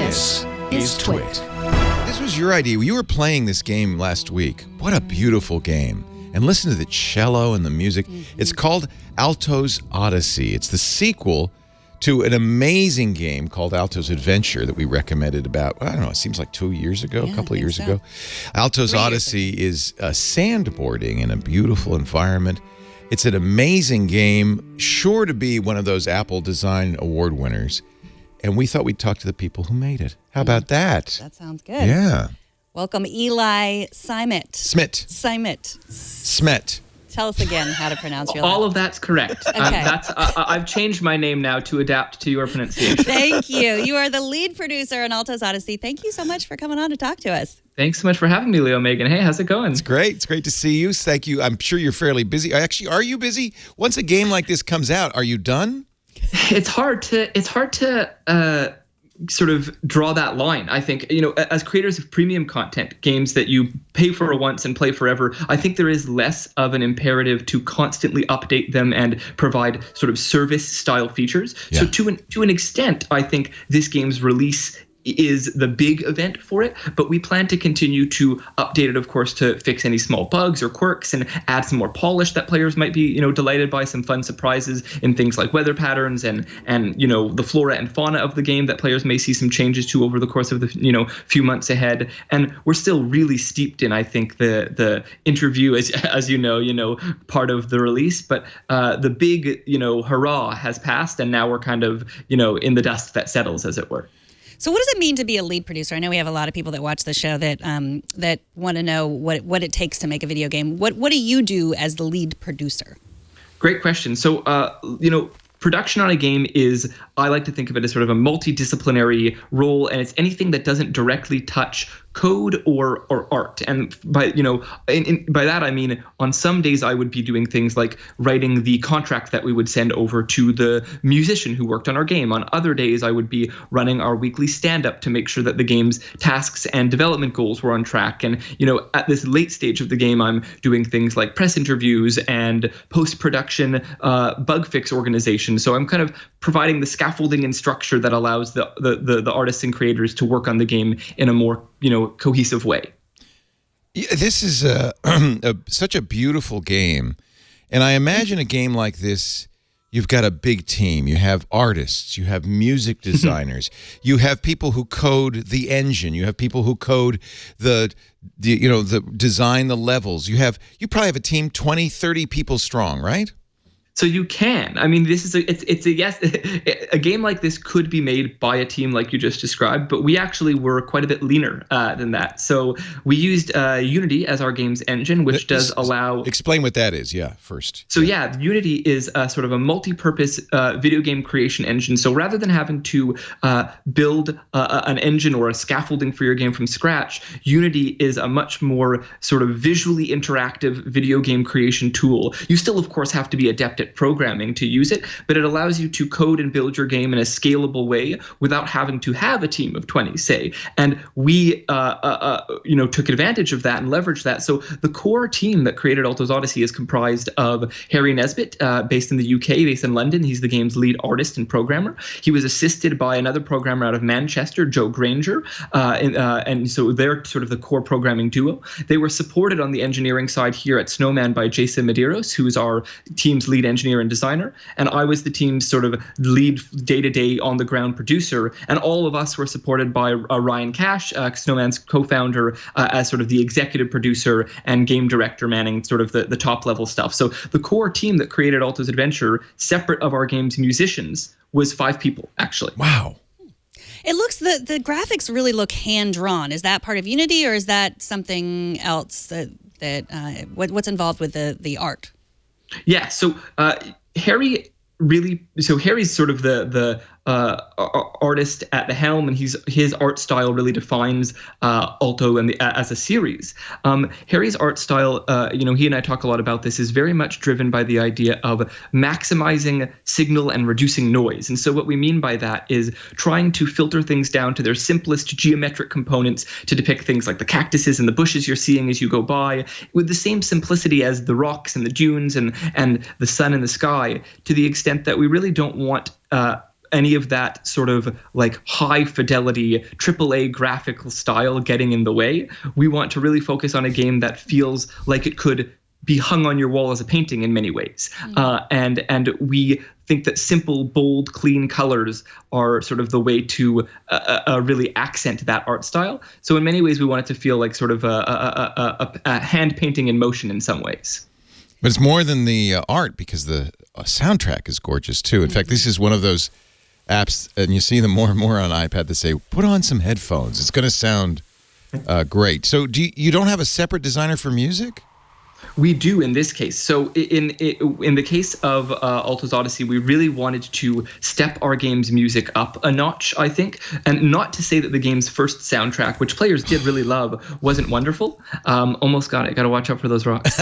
This is TWiT. This was your idea. You were playing this game last week. What a beautiful game. And listen to the cello and the music. It's called Alto's Odyssey. It's the sequel to an amazing game called Alto's Adventure that we recommended about, I don't know, it seems like 2 years ago, a couple of years ago. Alto's Odyssey is sandboarding in a beautiful environment. It's an amazing game, sure to be one of those Apple Design Award winners. And we thought we'd talk to the people who made it. How about that? That sounds good. Yeah. Welcome, Eli Cymet. Smet. Tell us again how to pronounce your last All of that's correct. Okay. I've changed my name now to adapt to your pronunciation. Thank you. You are the lead producer on Altos Odyssey. Thank you so much for coming on to talk to us. Thanks so much for having me, Leo, Megan. Hey, how's it going? It's great. It's great to see you. Thank you. I'm sure you're fairly busy. Actually, are you busy? Once a game like this comes out, are you done? It's hard to sort of draw that line. I think, as creators of premium content, games that you pay for once and play forever, I think there is less of an imperative to constantly update them and provide sort of service style features. Yeah. So to an extent, I think this game's release is the big event for it, but we plan to continue to update it, of course, to fix any small bugs or quirks and add some more polish that players might be, delighted by, some fun surprises in things like weather patterns and the flora and fauna of the game that players may see some changes to over the course of the few months ahead. And we're still really steeped in, I think, the interview as part of the release, but the big hurrah has passed, and now we're kind of in the dust that settles, as it were. So what does it mean to be a lead producer? I know we have a lot of people that watch the show that want to know what it takes to make a video game. What do you do as the lead producer? Great question. So, production on a game is, I like to think of it as sort of a multidisciplinary role, and it's anything that doesn't directly touch code or art. And by by that I mean, on some days I would be doing things like writing the contract that we would send over to the musician who worked on our game. On other days I would be running our weekly stand-up to make sure that the game's tasks and development goals were on track. And at this late stage of the game, I'm doing things like press interviews and post-production bug fix organization. So I'm kind of providing the scaffolding and structure that allows the artists and creators to work on the game in a more cohesive way. Yeah, this is such a beautiful game, and I imagine a game like this, you've got a big team. You have artists, you have music designers, you have people who code the engine, you have people who code the design the levels. You probably have a team 20, 30 people strong, right? So you can. I mean, this is it's a yes. A game like this could be made by a team like you just described, but we actually were quite a bit leaner than that. So we used Unity as our game's engine, which does allow. Explain what that is, first. So Unity is sort of a multi-purpose video game creation engine. So rather than having to build an engine or a scaffolding for your game from scratch, Unity is a much more sort of visually interactive video game creation tool. You still, of course, have to be adept at programming to use it, but it allows you to code and build your game in a scalable way without having to have a team of 20, say. And we, took advantage of that and leveraged that. So the core team that created Altos Odyssey is comprised of Harry Nesbitt, based in the UK, based in London. He's the game's lead artist and programmer. He was assisted by another programmer out of Manchester, Joe Granger, and so they're sort of the core programming duo. They were supported on the engineering side here at Snowmen by Jason Medeiros, who's our team's lead engineer and designer, and I was the team's sort of lead day-to-day on-the-ground producer, and all of us were supported by Ryan Cash, Snowman's co-founder, as sort of the executive producer and game director, manning sort of the top-level stuff. So the core team that created Alto's Adventure, separate of our game's musicians, was 5 people, actually. Wow. It looks, the graphics really look hand-drawn. Is that part of Unity, or is that something else what's involved with the art? Yeah, so Harry's sort of the artist at the helm, and his art style really defines Alto and as a series. Harry's art style, he and I talk a lot about this, is very much driven by the idea of maximizing signal and reducing noise. And so what we mean by that is trying to filter things down to their simplest geometric components to depict things like the cactuses and the bushes you're seeing as you go by, with the same simplicity as the rocks and the dunes and the sun and the sky, to the extent that we really don't want any of that sort of like high fidelity AAA graphical style getting in the way. We want to really focus on a game that feels like it could be hung on your wall as a painting in many ways. And we think that simple, bold, clean colors are sort of the way to really accent that art style. So in many ways, we want it to feel like sort of a hand painting in motion in some ways. But it's more than the art, because the soundtrack is gorgeous too. In fact, this is one of those apps, and you see them more and more on iPad, that say, put on some headphones. It's going to sound great. So you don't have a separate designer for music? We do in this case. So in the case of Alto's Odyssey, we really wanted to step our game's music up a notch, I think. And not to say that the game's first soundtrack, which players did really love, wasn't wonderful. Almost got it. Got to watch out for those rocks.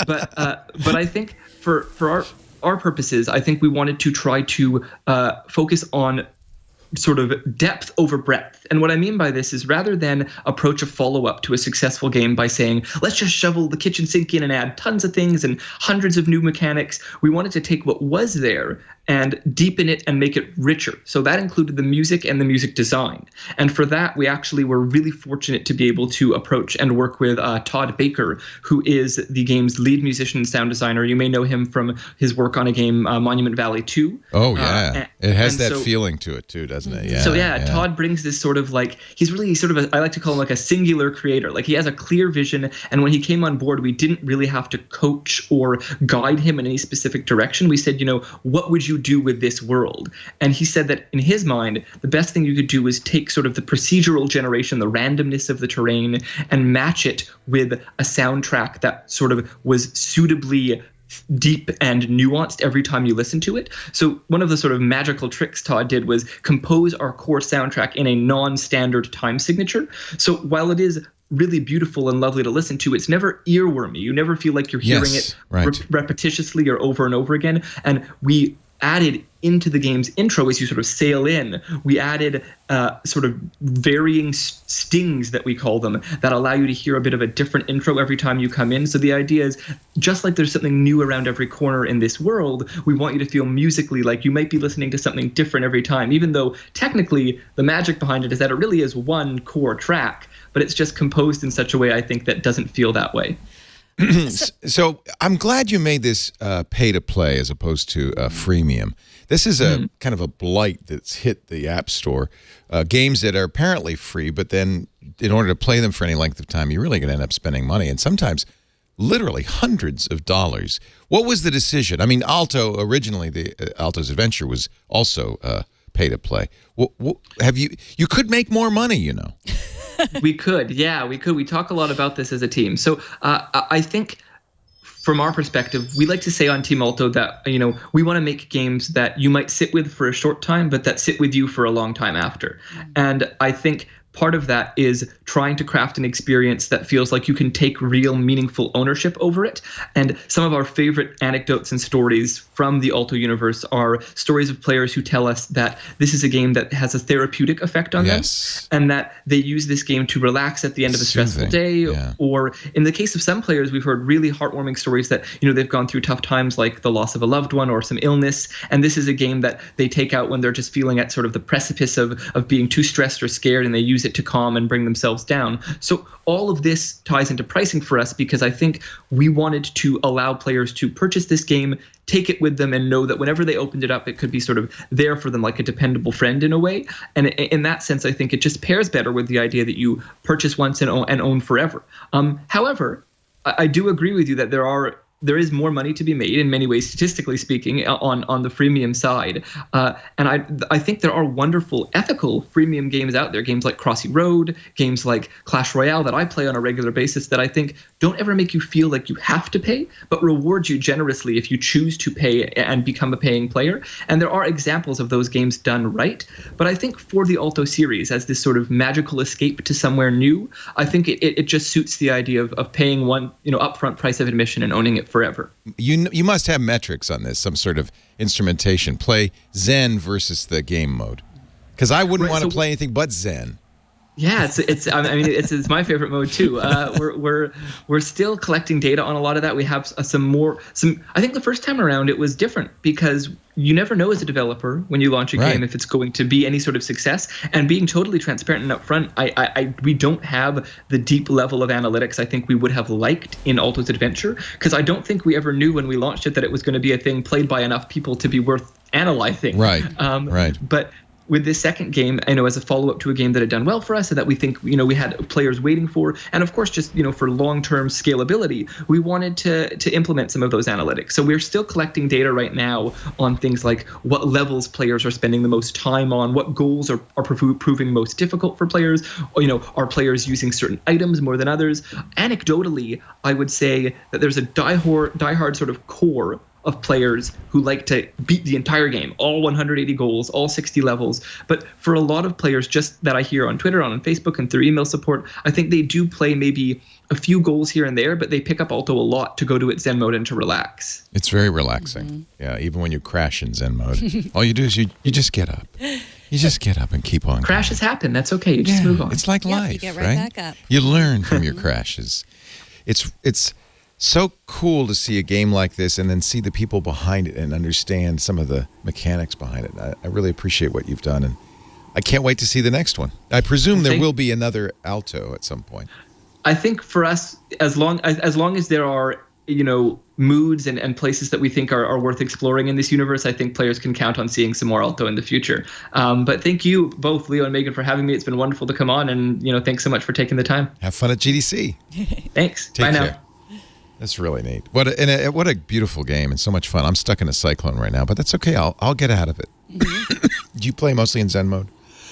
But I think for our purposes, I think we wanted to try to focus on sort of depth over breadth. And what I mean by this is, rather than approach a follow-up to a successful game by saying, let's just shovel the kitchen sink in and add tons of things and hundreds of new mechanics, we wanted to take what was there and deepen it and make it richer. So that included the music and the music design. And for that, we actually were really fortunate to be able to approach and work with Todd Baker, who is the game's lead musician and sound designer. You may know him from his work on a game, Monument Valley 2. Oh, yeah. It has that feeling to it, too, doesn't it? Yeah. So, Todd brings this sort of like, he's really sort of I like to call him like a singular creator. Like, he has a clear vision. And when he came on board, we didn't really have to coach or guide him in any specific direction. We said, what would you do with this world? And he said that in his mind, the best thing you could do was take sort of the procedural generation, the randomness of the terrain, and match it with a soundtrack that sort of was suitably deep and nuanced every time you listen to it. So one of the sort of magical tricks Todd did was compose our core soundtrack in a non-standard time signature. So while it is really beautiful and lovely to listen to, it's never earwormy. You never feel like you're hearing it repetitiously or over and over again. And we added into the game's intro, as you sort of sail in, we added sort of varying stings, that we call them, that allow you to hear a bit of a different intro every time you come in. So the idea is, just like there's something new around every corner in this world, we want you to feel musically like you might be listening to something different every time, even though technically the magic behind it is that it really is one core track, but it's just composed in such a way, I think, that doesn't feel that way. So I'm glad you made this pay to play as opposed to freemium. This is a kind of a blight that's hit the App Store. Games that are apparently free, but then in order to play them for any length of time, you're really going to end up spending money, and sometimes literally hundreds of dollars. What was the decision? I mean, Alto, originally, the Alto's Adventure was also pay to play. You could make more money, We could. We talk a lot about this as a team. So I think from our perspective, we like to say on Team Alto that, we want to make games that you might sit with for a short time, but that sit with you for a long time after. And I think part of that is trying to craft an experience that feels like you can take real meaningful ownership over it. And some of our favorite anecdotes and stories from the Alto universe are stories of players who tell us that this is a game that has a therapeutic effect on them, and that they use this game to relax at the end of a stressful day. Or in the case of some players, we've heard really heartwarming stories that, they've gone through tough times like the loss of a loved one or some illness. And this is a game that they take out when they're just feeling at sort of the precipice of being too stressed or scared, and they use it to calm and bring themselves down. So all of this ties into pricing for us, because I think we wanted to allow players to purchase this game, take it with them, and know that whenever they opened it up, it could be sort of there for them, like a dependable friend in a way. And in that sense, I think it just pairs better with the idea that you purchase once and own forever. However, I do agree with you that there is more money to be made in many ways, statistically speaking, on the freemium side. And I think there are wonderful ethical freemium games out there, games like Crossy Road, games like Clash Royale that I play on a regular basis, that I think don't ever make you feel like you have to pay, but reward you generously if you choose to pay and become a paying player. And there are examples of those games done right. But I think for the Alto series, as this sort of magical escape to somewhere new, I think it just suits the idea of paying one upfront price of admission and owning it forever. You must have metrics on this, some sort of instrumentation. Play Zen versus the game mode, because I wouldn't want to play anything but Zen. Yeah, I mean, it's my favorite mode too. We're still collecting data on a lot of that. We have some. I think the first time around it was different because you never know as a developer when you launch a game if it's going to be any sort of success. And being totally transparent and upfront, we don't have the deep level of analytics I think we would have liked in Alto's Adventure, because I don't think we ever knew when we launched it that it was going to be a thing played by enough people to be worth analyzing. Right. But with this second game, as a follow-up to a game that had done well for us and that we think, we had players waiting for, and of course, just, for long-term scalability, we wanted to implement some of those analytics. So we're still collecting data right now on things like what levels players are spending the most time on, what goals are proving most difficult for players, are players using certain items more than others. Anecdotally, I would say that there's a diehard sort of core of players who like to beat the entire game, all 180 goals, all 60 levels. But for a lot of players, just that I hear on Twitter, on Facebook, and through email support, I think they do play maybe a few goals here and there, but they pick up Alto a lot to go to its Zen mode and to relax. It's very relaxing. Yeah, even when you crash in Zen mode, all you do is you just get up. You just get up and keep on. Crashes happen. That's okay. You just move on. It's like life, you get right back up. You learn from your crashes. It's so cool to see a game like this and then see the people behind it and understand some of the mechanics behind it. I really appreciate what you've done, and I can't wait to see the next one. I presume there will be another Alto at some point. I think for us, as long as there are moods and places that we think are worth exploring in this universe, I think players can count on seeing some more Alto in the future. But thank you both, Leo and Megan, for having me. It's been wonderful to come on, and thanks so much for taking the time. Have fun at GDC. Thanks. Take Bye care. now. That's really neat. What a beautiful game and so much fun. I'm stuck in a cyclone right now, but that's okay. I'll get out of it. Do you play mostly in Zen mode?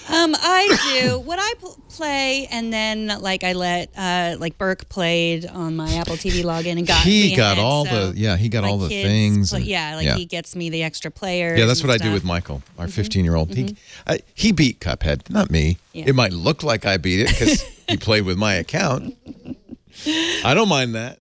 I do. What I play, and then I let Burke played on my Apple TV login and got he me got in it, all so he got all the things. He gets me the extra players. Yeah, that's what I stuff. do with Michael, our 15-year-old. He beat Cuphead, not me. Yeah. It might look like I beat it because he played with my account. I don't mind that.